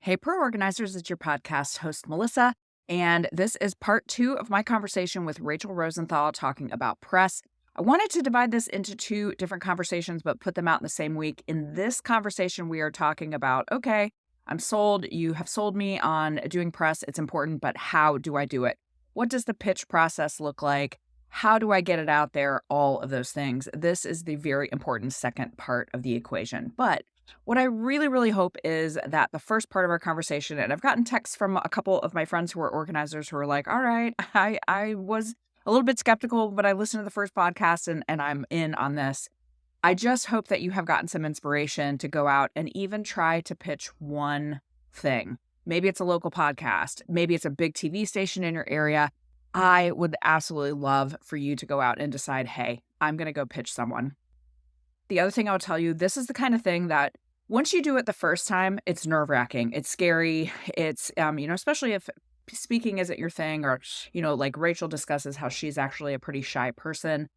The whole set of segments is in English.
Hey, Pro Organizers, it's your podcast host, Melissa, and this is part 2 of my conversation with Rachel Rosenthal talking about press. I wanted to divide this into 2 different conversations, but put them out in the same week. In this conversation, we are talking about, okay, I'm sold. You have sold me on doing press. It's important, but how do I do it? What does the pitch process look like? How do I get it out there? All of those things. This is the very important second part of the equation. But what I really, really hope is that the first part of our conversation, and I've gotten texts from a couple of my friends who are organizers who are like, all right, I was a little bit skeptical, but I listened to the first podcast and I'm in on this. I just hope that you have gotten some inspiration to go out and even try to pitch one thing. Maybe it's a local podcast. Maybe it's a big TV station in your area. I would absolutely love for you to go out and decide, hey, I'm going to go pitch someone. The other thing I'll tell you, this is the kind of thing that once you do it the first time, it's nerve-wracking. It's scary. It's, especially if speaking isn't your thing or, like Rachel discusses how she's actually a pretty shy person.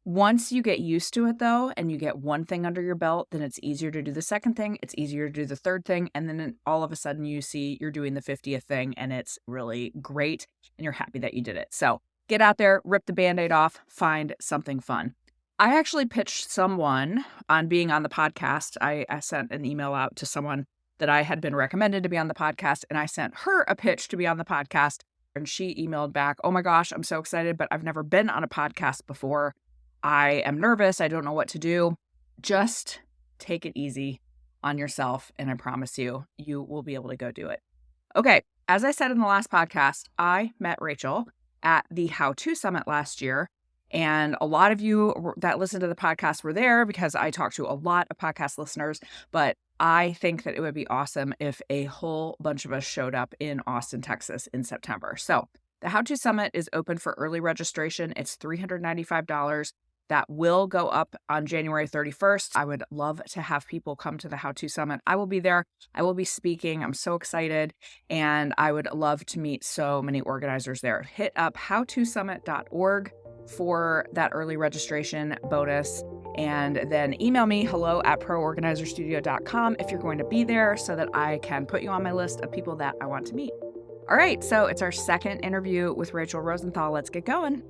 Once you get used to it, though, and you get one thing under your belt, then it's easier to do the second thing. It's easier to do the third thing. And then all of a sudden you see you're doing the 50th thing and it's really great and you're happy that you did it. So get out there, rip the Band-Aid off, find something fun. I actually pitched someone on being on the podcast. I sent an email out to someone that I had been recommended to be on the podcast, and I sent her a pitch to be on the podcast, and she emailed back, "Oh my gosh, I'm so excited, but I've never been on a podcast before. I am nervous. I don't know what to do." Just take it easy on yourself, and I promise you, you will be able to go do it. Okay, as I said in the last podcast, I met Rachel at the How To Summit last year. And a lot of you that listen to the podcast were there because I talked to a lot of podcast listeners. But I think that it would be awesome if a whole bunch of us showed up in Austin, Texas in September. So the How To Summit is open for early registration. It's $395. That will go up on January 31st. I would love to have people come to the How To Summit. I will be there. I will be speaking. I'm so excited. And I would love to meet so many organizers there. Hit up howtosummit.org for that early registration bonus. And then email me hello@proorganizerstudio.com if you're going to be there so that I can put you on my list of people that I want to meet. All right, so it's our second interview with Rachel Rosenthal. Let's get going.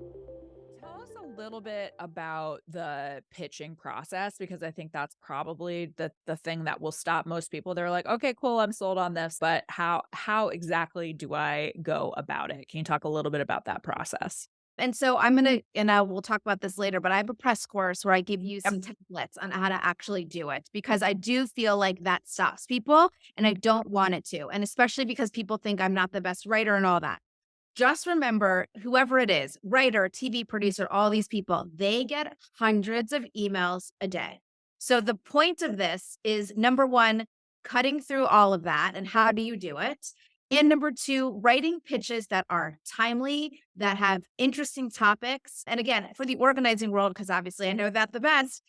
Tell us a little bit about the pitching process, because I think that's probably the thing that will stop most people. They're like, okay, cool, I'm sold on this, but how exactly do I go about it? Can you talk a little bit about that process? And so we'll talk about this later, but I have a press course where I give you Yep. some templates on how to actually do it because I do feel like that stops people and I don't want it to. And especially because people think I'm not the best writer and all that. Just remember, whoever it is, writer, TV producer, all these people, they get hundreds of emails a day. So the point of this is number one, cutting through all of that. And how do you do it? And number two, writing pitches that are timely, that have interesting topics. And again, for the organizing world, because obviously I know that the best,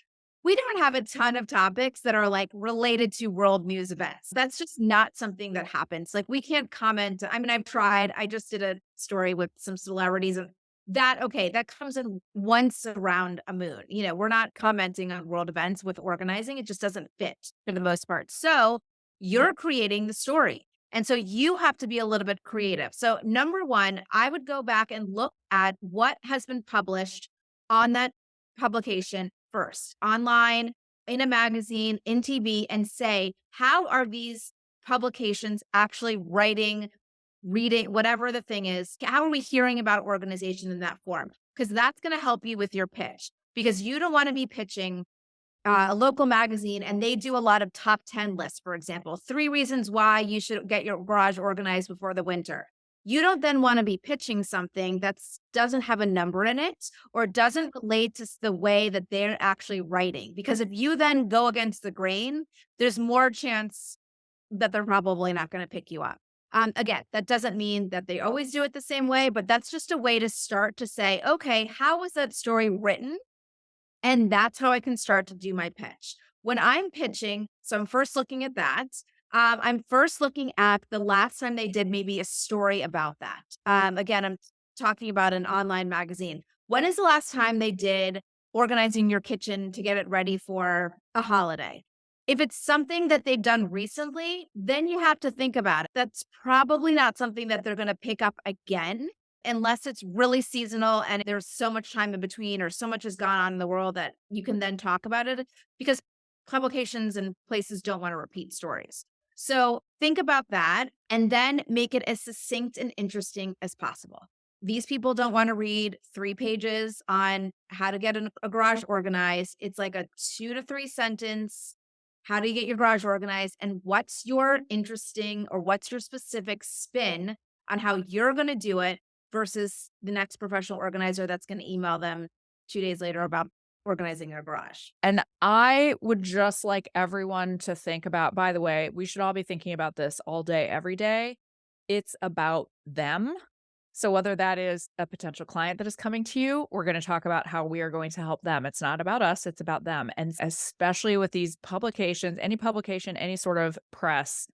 we don't have a ton of topics that are like related to world news events. That's just not something that happens. Like we can't comment. I mean, I've tried. I just did a story with some celebrities and that comes in once around a moon. We're not commenting on world events with organizing. It just doesn't fit for the most part. So you're creating the story. And so you have to be a little bit creative. So number one, I would go back and look at what has been published on that publication first, online, in a magazine, in TV, and say, how are these publications actually writing, reading, whatever the thing is? How are we hearing about organization in that form? Because that's going to help you with your pitch because you don't want to be pitching a local magazine and they do a lot of top 10 lists, for example, 3 reasons why you should get your garage organized before the winter. You don't then want to be pitching something that doesn't have a number in it or doesn't relate to the way that they're actually writing. Because if you then go against the grain, there's more chance that they're probably not going to pick you up. Again, that doesn't mean that they always do it the same way, but that's just a way to start to say, okay, how was that story written? And that's how I can start to do my pitch. When I'm pitching, so I'm first looking at that. I'm first looking at the last time they did maybe a story about that. Again, I'm talking about an online magazine. When is the last time they did organizing your kitchen to get it ready for a holiday? If it's something that they've done recently, then you have to think about it. That's probably not something that they're going to pick up again unless it's really seasonal and there's so much time in between or so much has gone on in the world that you can then talk about it because publications and places don't want to repeat stories. So think about that and then make it as succinct and interesting as possible. These people don't want to read 3 pages on how to get a garage organized. It's like a 2 to 3 sentence. How do you get your garage organized? And what's your interesting or what's your specific spin on how you're going to do it versus the next professional organizer that's going to email them 2 days later about organizing their garage? And I would just like everyone to think about, by the way, we should all be thinking about this all day, every day. It's about them. So whether that is a potential client that is coming to you, we're going to talk about how we are going to help them. It's not about us, it's about them. And especially with these publications, any publication, any sort of press,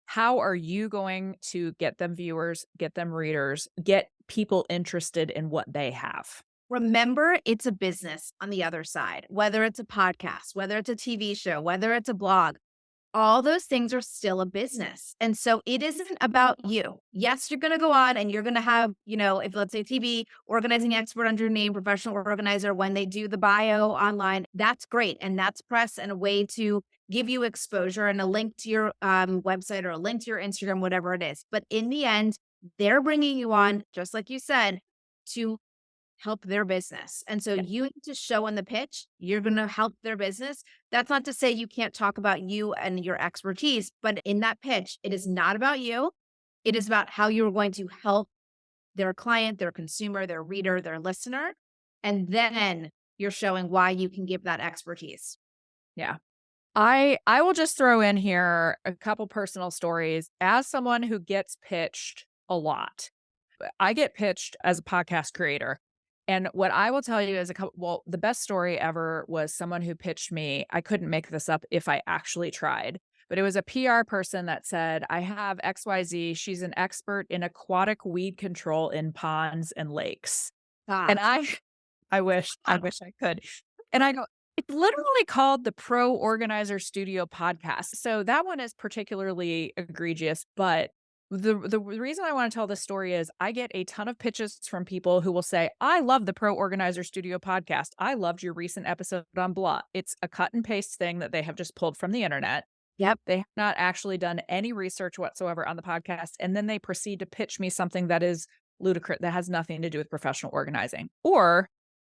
how are you going to get them viewers, get them readers, get people interested in what they have? Remember, it's a business on the other side, whether it's a podcast, whether it's a TV show, whether it's a blog. All those things are still a business. And so it isn't about you. Yes, you're going to go on and you're going to have, if let's say TV, organizing expert under your name, professional organizer, when they do the bio online, that's great. And that's press and a way to give you exposure and a link to your website or a link to your Instagram, whatever it is. But in the end, they're bringing you on, just like you said, to help their business. And so you need to show in the pitch, you're going to help their business. That's not to say you can't talk about you and your expertise, but in that pitch, it is not about you. It is about how you're going to help their client, their consumer, their reader, their listener. And then you're showing why you can give that expertise. Yeah. I will just throw in here a couple personal stories as someone who gets pitched a lot. I get pitched as a podcast creator. And what I will tell you is the best story ever was someone who pitched me. I couldn't make this up if I actually tried, but it was a PR person that said, I have XYZ. She's an expert in aquatic weed control in ponds and lakes. And Gosh. I wish I could. And I go, it's literally called the Pro Organizer Studio Podcast. So that one is particularly egregious, but the reason I want to tell this story is I get a ton of pitches from people who will say, I love the Pro Organizer Studio podcast. I loved your recent episode on blah. It's a cut and paste thing that they have just pulled from the internet. Yep. They have not actually done any research whatsoever on the podcast. And then they proceed to pitch me something that is ludicrous, that has nothing to do with professional organizing. Or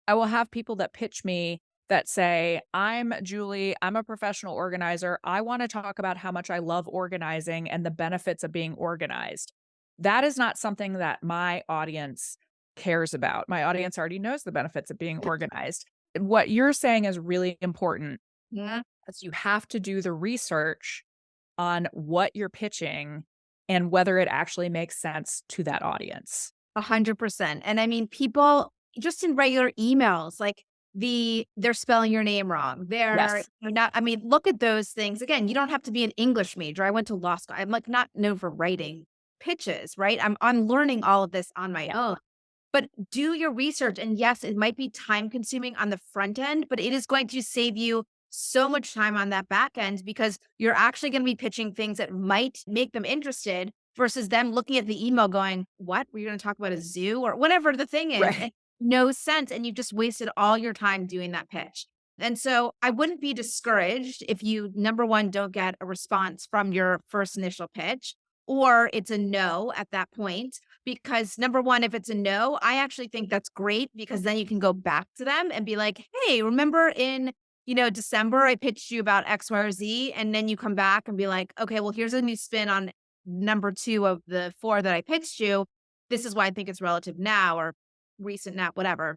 I will have people that pitch me that say, I'm Julie, I'm a professional organizer. I want to talk about how much I love organizing and the benefits of being organized. That is not something that my audience cares about. My audience already knows the benefits of being organized. What you're saying is really important. Yeah. Is you have to do the research on what you're pitching and whether it actually makes sense to that audience. 100%. And I mean, people just in regular emails, like they're spelling your name wrong. They're not, I mean, look at those things. Again, you don't have to be an English major. I went to law school. I'm like not known for writing pitches, right? I'm learning all of this on my own. But do your research. And yes, it might be time consuming on the front end, but it is going to save you so much time on that back end because you're actually going to be pitching things that might make them interested versus them looking at the email going, what? Were you going to talk about a zoo or whatever the thing is? Right. No sense. And you've just wasted all your time doing that pitch. And so I wouldn't be discouraged if you, number one, don't get a response from your first initial pitch, or it's a no at that point. Because number one, if it's a no, I actually think that's great because then you can go back to them and be like, hey, remember in, December, I pitched you about X, Y, or Z. And then you come back and be like, okay, well, here's a new spin on number 2 of the 4 that I pitched you. This is why I think it's relative now or recent now, whatever.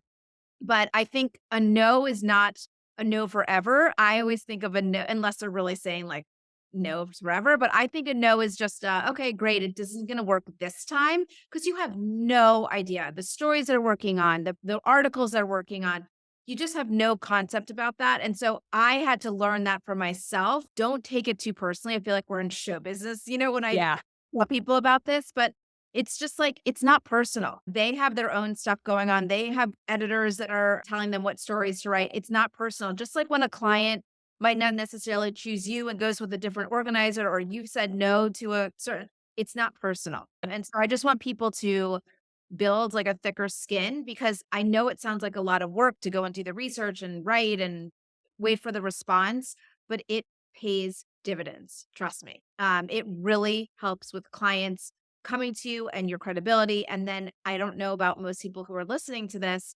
But I think a no is not a no forever. I always think of a no, unless they're really saying like no forever. But I think a no is just, okay, great. It isn't going to work this time because you have no idea. The stories they're working on, the articles they're working on, you just have no concept about that. And so I had to learn that for myself. Don't take it too personally. I feel like we're in show business, when I tell people about this, but it's just like, it's not personal. They have their own stuff going on. They have editors that are telling them what stories to write. It's not personal. Just like when a client might not necessarily choose you and goes with a different organizer, or you said no to a certain, it's not personal. And so I just want people to build like a thicker skin, because I know it sounds like a lot of work to go and do the research and write and wait for the response, but it pays dividends. Trust me. It really helps with clients coming to you and your credibility. And then I don't know about most people who are listening to this,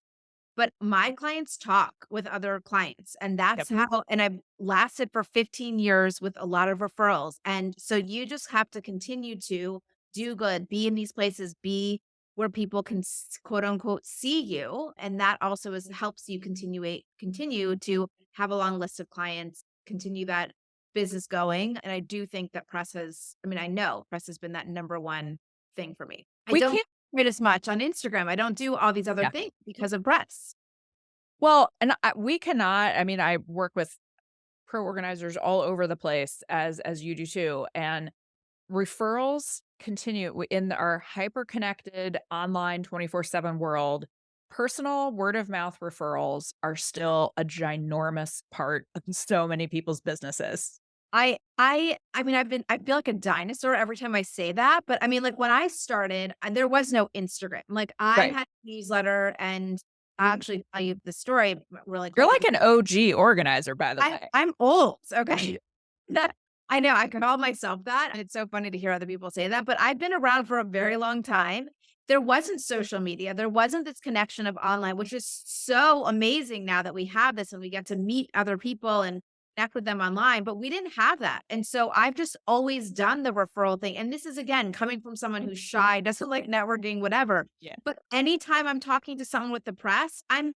but my clients talk with other clients, and Yep. that's how, and I've lasted for 15 years with a lot of referrals. And so you just have to continue to do good, be in these places, be where people can quote unquote see you. And that also is helps you continue to have a long list of clients, continue that business going. And I do think that press has, I mean, I know press has been that number one thing for me. I We don't can't. it as much on Instagram. I don't do all these other Yeah. things because of press. Well, and we cannot. I mean, I work with pro organizers all over the place, as you do too, and referrals continue in our hyper connected online 24/7 world. Personal word of mouth referrals are still a ginormous part of so many people's businesses. I mean, I feel like a dinosaur every time I say that, but I mean, like when I started, there was no Instagram. Like I Right. had a newsletter, and I'll actually tell you the story really You're quick. like an OG organizer, by the way. I'm old, okay? That I know, I call myself that, and it's so funny to hear other people say that, but I've been around for a very long time. There wasn't social media, there wasn't this connection of online, which is so amazing now that we have this and we get to meet other people and connect with them online, but we didn't have that. And so I've just always done the referral thing. And this is again coming from someone who's shy, doesn't like networking, whatever. Yeah. But anytime I'm talking to someone with the press, I'm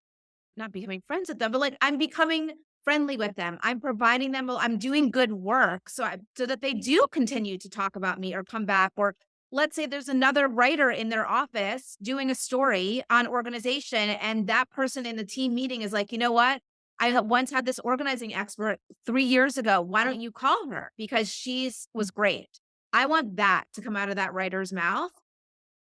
not becoming friends with them, but like I'm becoming friendly with them. I'm providing them, I'm doing good work so that they do continue to talk about me or come back. Or let's say there's another writer in their office doing a story on organization, and that person in the team meeting is like, you know what? Once had this organizing expert 3 years ago. Why don't you call her? Because she's was great. I want that to come out of that writer's mouth,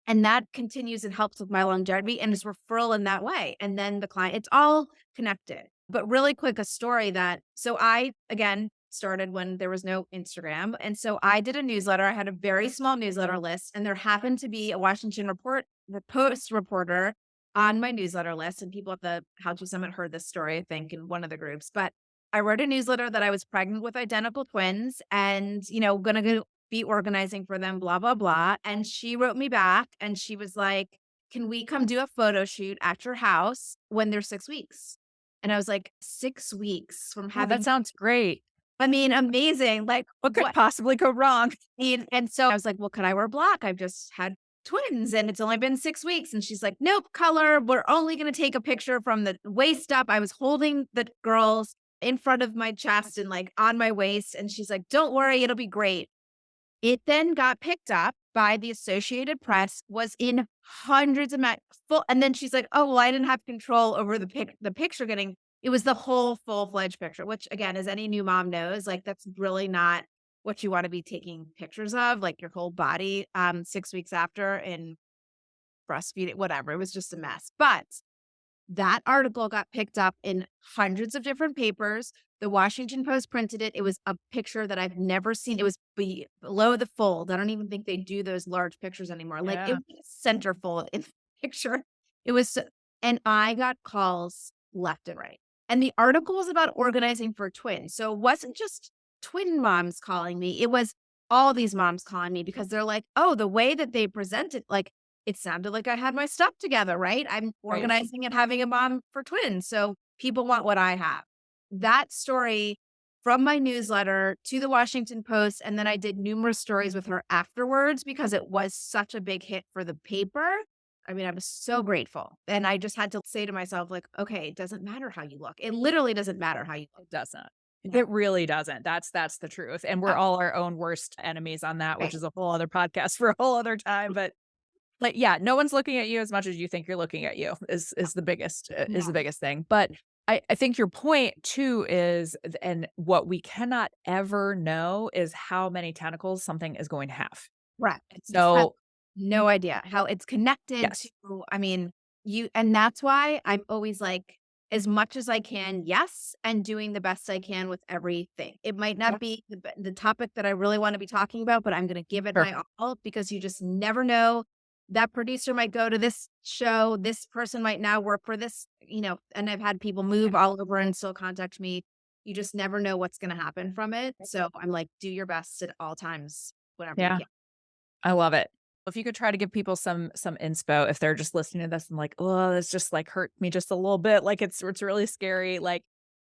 and that continues and helps with my longevity and is referral in that way. And then the client, it's all connected. But really quick, a story that, so I, again, started when there was no Instagram. And so I did a newsletter. I had a very small newsletter list, and there happened to be a the Post reporter on my newsletter list. And people at the How to Summit heard this story, I think, in one of the groups. But I wrote a newsletter that I was pregnant with identical twins and, going to go be organizing for them, blah, blah, blah. And she wrote me back and she was like, can we come do a photo shoot at your house when they're 6 weeks? And I was like, 6 weeks from Oh, that having, sounds great. I mean, amazing. Like, What could what? possibly go wrong? And so I was like, well, can I wear black? I've just had twins and it's only been 6 weeks. And she's like, nope, color. We're only going to take a picture from the waist up. I was holding the girls in front of my chest and like on my waist. And she's like, don't worry, it'll be great. It then got picked up by the Associated Press, was in hundreds of full, and then she's like, "Oh, well, I didn't have control over the picture getting." It was the whole full-fledged picture, which again, as any new mom knows, like that's really not what you want to be taking pictures of, like your whole body 6 weeks after in breastfeeding, whatever. It was just a mess. But that article got picked up in hundreds of different papers. The Washington Post printed it. It was a picture that I've never seen. It was below the fold. I don't even think they do those large pictures anymore. Like it Yeah. was centerfold in the picture. It was, and I got calls left and right. And the article was about organizing for twins. So it wasn't just twin moms calling me. It was all these moms calling me because they're like, oh, the way that they presented, like it sounded like I had my stuff together, right? I'm Right. organizing and having a mom for twins. So people want what I have. That story from my newsletter to the Washington Post. And then I did numerous stories with her afterwards because it was such a big hit for the paper. I mean, I was so grateful. And I just had to say to myself, like, okay, it doesn't matter how you look. It literally doesn't matter how you look. It doesn't. No. It really doesn't. That's the truth. And we're all our own worst enemies on that, which Right. is a whole other podcast for a whole other time. But like, yeah, no one's looking at you as much as you think you're looking at you is No. the biggest thing. But I think your point too is, and what we cannot ever know is how many tentacles something is going to have. Right. It's just have So no idea how it's connected yes, to, I mean, and that's why I'm always like, as much as I can, yes, and doing the best I can with everything. It might Yeah. not be the topic that I really want to be talking about, but I'm going to give it Sure. my all because you just never know. That producer might go to this show. This person might now work for this, and I've had people move all over and still contact me. You just never know what's going to happen from it. So I'm like, do your best at all times, whenever you Yeah. can. I love it. If you could try to give people some inspo if they're just listening to this and like, "Oh, this just, like, hurt me just a little bit, like, it's really scary," like,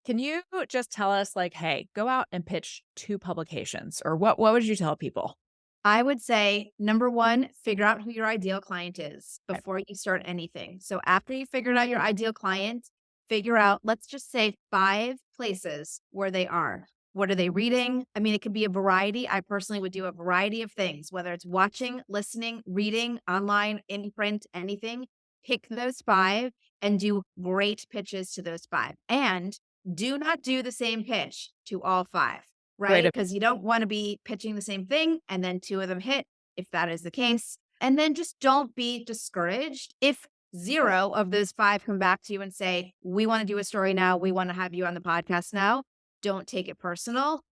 can you just tell us, like, "Hey, go out and pitch 2 publications," or what would you tell people? I would say, number one, figure out who your ideal client is Okay. before you start anything. So after you figured out your ideal client, figure out, let's just say 5 places where they are. What are they reading? I mean, it could be a variety. I personally would do a variety of things, whether it's watching, listening, reading, online, in print, anything. Pick those 5 and do great pitches to those 5. And do not do the same pitch to all 5. Great Right? ad Because you don't wanna be pitching the same thing and then 2 of them hit, if that is the case. And then just don't be discouraged if 0 of those 5 come back to you and say, "We wanna do a story now. We wanna have you on the podcast now." Don't take it personal.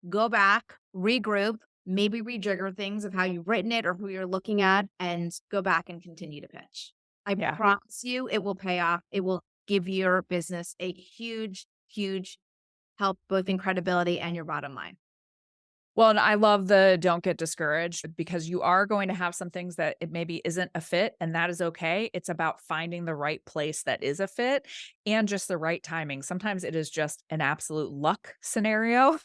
Go back, regroup, maybe rejigger things of how you've written it or who you're looking at, and go back and continue to pitch. I Yeah. promise you it will pay off. It will give your business a huge, huge help both in credibility and your bottom line. Well, and I love the don't get discouraged because you are going to have some things that it maybe isn't a fit, and that is okay. It's about finding the right place that is a fit and just the right timing. Sometimes it is just an absolute luck scenario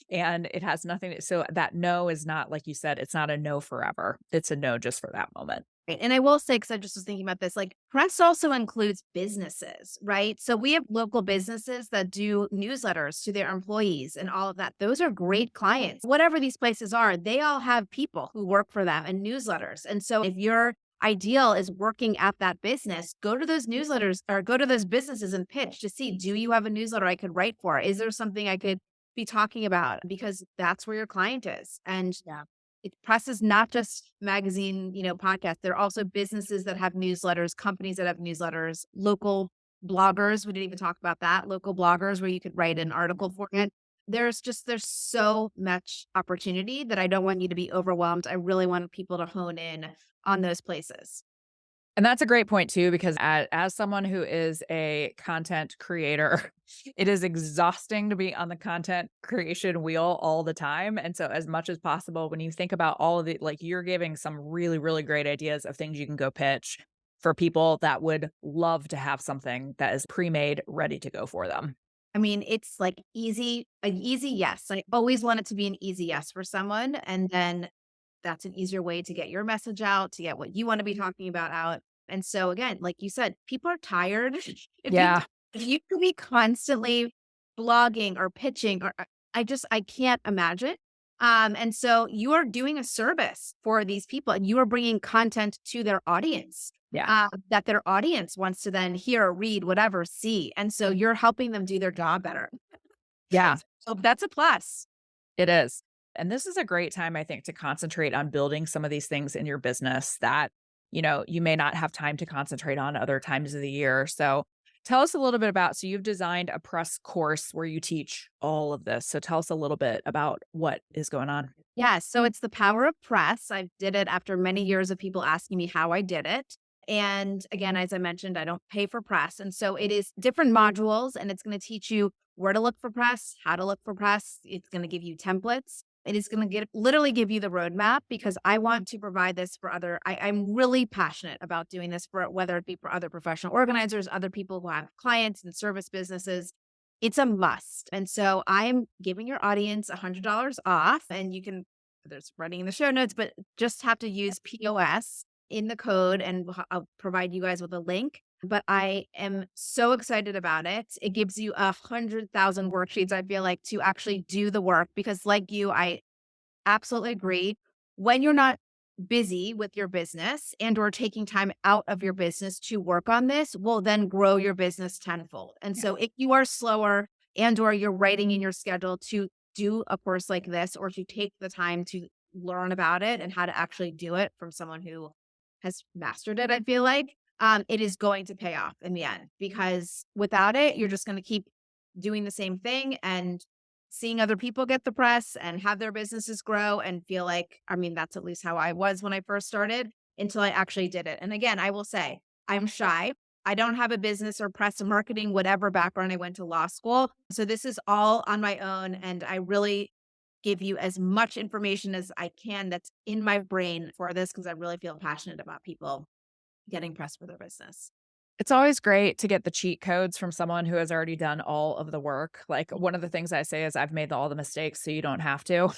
and it has nothing to, so that no is not, like you said, it's not a no forever. It's a no just for that moment. Right, and I will say, because I just was thinking about this, like, press also includes businesses, right? So we have local businesses that do newsletters to their employees and all of that. Those are great clients. Whatever these places are, they all have people who work for them and newsletters. And so if your ideal is working at that business, go to those newsletters or go to those businesses and pitch to see, do you have a newsletter I could write for? Is there something I could be talking about? Because that's where your client is. And Yeah. it press is not just magazine, podcasts. There are also businesses that have newsletters, companies that have newsletters, local bloggers. We didn't even talk about that. Local bloggers where you could write an article for it. There's so much opportunity that I don't want you to be overwhelmed. I really want people to hone in on those places. And that's a great point too, because as someone who is a content creator, it is exhausting to be on the content creation wheel all the time. And so as much as possible, when you think about all of the, like you're giving some really, really great ideas of things you can go pitch for people that would love to have something that is pre-made, ready to go for them. I mean, it's like an easy yes. I always want it to be an easy yes for someone. And then that's an easier way to get your message out, to get what you want to be talking about out. And so again, like you said, people are tired. If you Yeah. if you could be constantly blogging or pitching or I can't imagine. And so you are doing a service for these people and you are bringing content to their audience Yeah. that their audience wants to then hear, read, whatever, see. And so you're helping them do their job better. Yeah. So that's a plus. It is. And this is a great time, I think, to concentrate on building some of these things in your business that, you may not have time to concentrate on other times of the year. So tell us a little bit about, so you've designed a press course where you teach all of this. So tell us a little bit about what is going on. Yeah, so it's the power of press. I did it after many years of people asking me how I did it. And again, as I mentioned, I don't pay for press. And so it is different modules and it's going to teach you where to look for press, how to look for press. It's going to give you templates. It is going to literally give you the roadmap because I want to provide this for I'm really passionate about doing this for whether it be for other professional organizers, other people who have clients and service businesses. It's a must. And so I'm giving your audience $100 off and you can, there's running in the show notes, but just have to use POS in the code and I'll provide you guys with a link. But I am so excited about it. It gives you 100,000 worksheets, I feel like, to actually do the work because like you, I absolutely agree. When you're not busy with your business and or taking time out of your business to work on this will then grow your business tenfold. And Yeah. so if you are slower and or you're writing in your schedule to do a course like this or to take the time to learn about it and how to actually do it from someone who has mastered it, I feel like it is going to pay off in the end, because without it, you're just going to keep doing the same thing and seeing other people get the press and have their businesses grow and feel like, I mean, that's at least how I was when I first started until I actually did it. And again, I will say I'm shy. I don't have a business or press and marketing, whatever background. I went to law school. So this is all on my own. And I really give you as much information as I can that's in my brain for this, because I really feel passionate about people getting press for their business. It's always great to get the cheat codes from someone who has already done all of the work. Like, one of the things I say is I've made all the mistakes so you don't have to.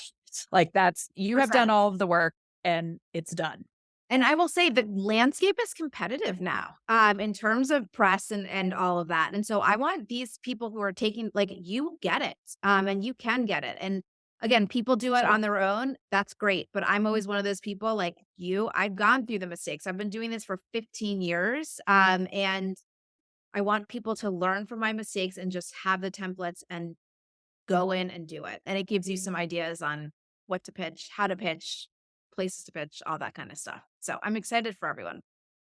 Like, that's you have done 100%. all of the work and it's done. And I will say the landscape is competitive now, in terms of press and all of that. And so I want these people who are taking, like, you get it, and you can get it. And again, people do it on their own. That's great. But I'm always one of those people like you. I've gone through the mistakes. I've been doing this for 15 years. And I want people to learn from my mistakes and just have the templates and go in and do it. And it gives you some ideas on what to pitch, how to pitch, places to pitch, all that kind of stuff. So I'm excited for everyone.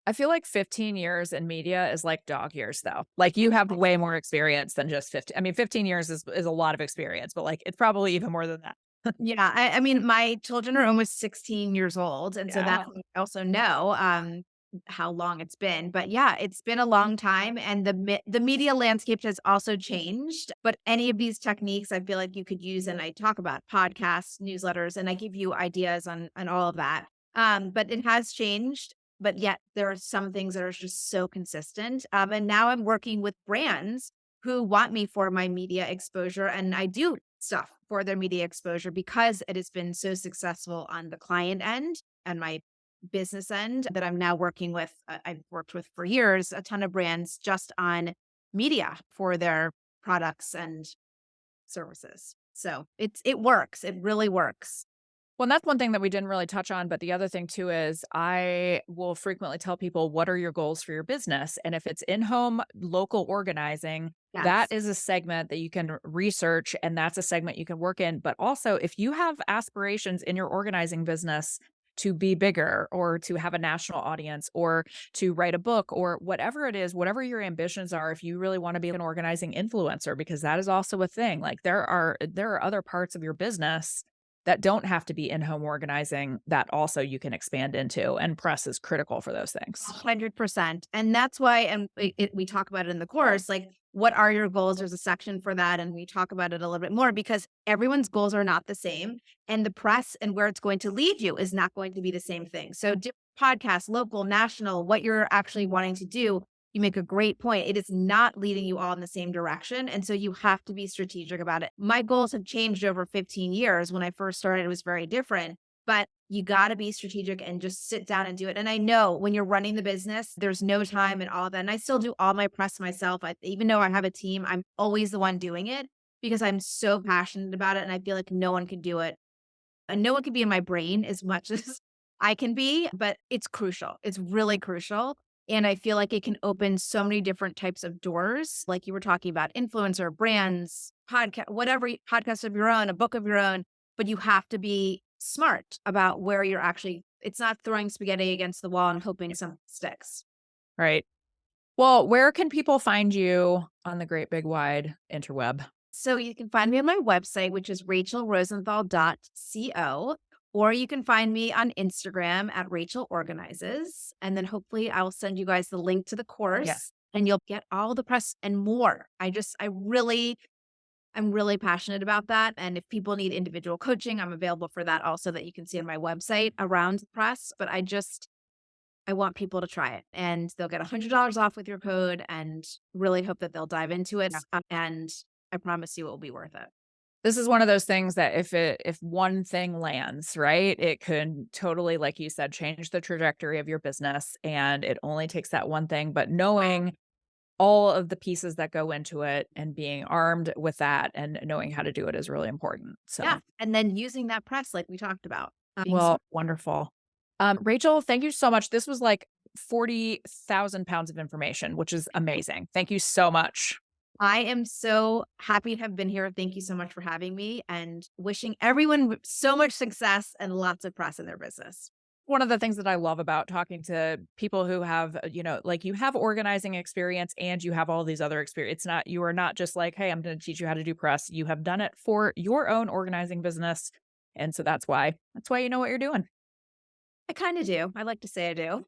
I feel like 15 years in media is like dog years though. Like, you have way more experience than just 15. I mean, 15 years is a lot of experience, but like it's probably even more than that. Yeah. I mean, my children are almost 16 years old. And so Yeah. that's I also know how long it's been. But yeah, it's been a long time. And the media landscape has also changed. But any of these techniques I feel like you could use. And I talk about podcasts, newsletters, and I give you ideas on all of that. But it has changed. But yet there are some things that are just so consistent. And now I'm working with brands who want me for my media exposure. And I do stuff for their media exposure because it has been so successful on the client end and my business end that I'm now working with. I've worked with for years, a ton of brands just on media for their products and services. So it works. It really works. Well, and that's one thing that we didn't really touch on, but the other thing too is I will frequently tell people, what are your goals for your business? And if it's in-home local organizing, that Yes. is a segment that you can research and that's a segment you can work in. But also, if you have aspirations in your organizing business to be bigger or to have a national audience or to write a book or whatever it is, whatever your ambitions are, if you really want to be an organizing influencer, because that is also a thing. Like, there are other parts of your business that don't have to be in-home organizing that also you can expand into, and press is critical for those things. 100%. And that's why, and we talk about it in the course, like, what are your goals? There's a section for that. And we talk about it a little bit more because everyone's goals are not the same. And the press and where it's going to lead you is not going to be the same thing. So, different podcasts, local, national, what you're actually wanting to do, you make a great point. It is not leading you all in the same direction. And so you have to be strategic about it. My goals have changed over 15 years. When I first started, it was very different. But you got to be strategic and just sit down and do it. And I know when you're running the business, there's no time and all of that. And I still do all my press myself. Even though I have a team, I'm always the one doing it because I'm so passionate about it. And I feel like no one can do it. And no one can be in my brain as much as I can be, but it's crucial. It's really crucial. And I feel like it can open so many different types of doors. Like you were talking about influencer, brands, podcast, whatever, podcast of your own, a book of your own, but you have to be smart about where you're actually, it's not throwing spaghetti against the wall and hoping something sticks. Right. Well, where can people find you on the great big wide interweb? So you can find me on my website, which is rachelrosenthal.co, or you can find me on Instagram at Rachel Organizes. And then hopefully I'll send you guys the link to the course and you'll get all the press and more. I'm really passionate about that. And if people need individual coaching, I'm available for that also, that you can see on my website around the press. But I want people to try it and they'll get $100 off with your code, and really hope that they'll dive into it. And I promise you it will be worth it. This is one of those things that if one thing lands, right, it could totally, like you said, change the trajectory of your business, and it only takes that one thing. But knowing all of the pieces that go into it and being armed with that and knowing how to do it is really important. So, Yeah. And then using that press like we talked about. well, wonderful. Rachel, thank you so much. This was like 40,000 pounds of information, which is amazing. Thank you so much. I am so happy to have been here. Thank you so much for having me, and wishing everyone so much success and lots of press in their business. One of the things that I love about talking to people who have, like you have organizing experience and you have all these other experience. It's not, you are not just like, hey, I'm going to teach you how to do press. You have done it for your own organizing business. And so that's why you know what you're doing. I kind of do. I like to say I do.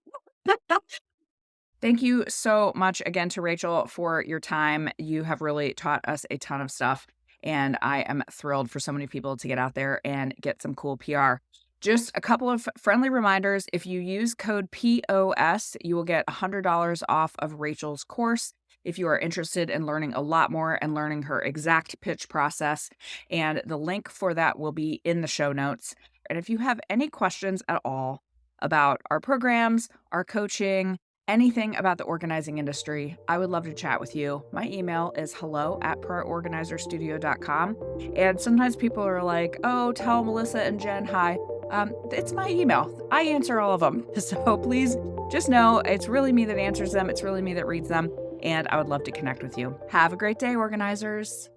Thank you so much again to Rachel for your time. You have really taught us a ton of stuff, and I am thrilled for so many people to get out there and get some cool PR. Just a couple of friendly reminders. If you use code POS, you will get $100 off of Rachel's course. If you are interested in learning a lot more and learning her exact pitch process, and the link for that will be in the show notes. And if you have any questions at all about our programs, our coaching, anything about the organizing industry, I would love to chat with you. My email is hello@proorganizerstudio.com. And sometimes people are like, oh, tell Melissa and Jen hi. It's my email. I answer all of them. So please just know it's really me that answers them. It's really me that reads them. And I would love to connect with you. Have a great day, organizers.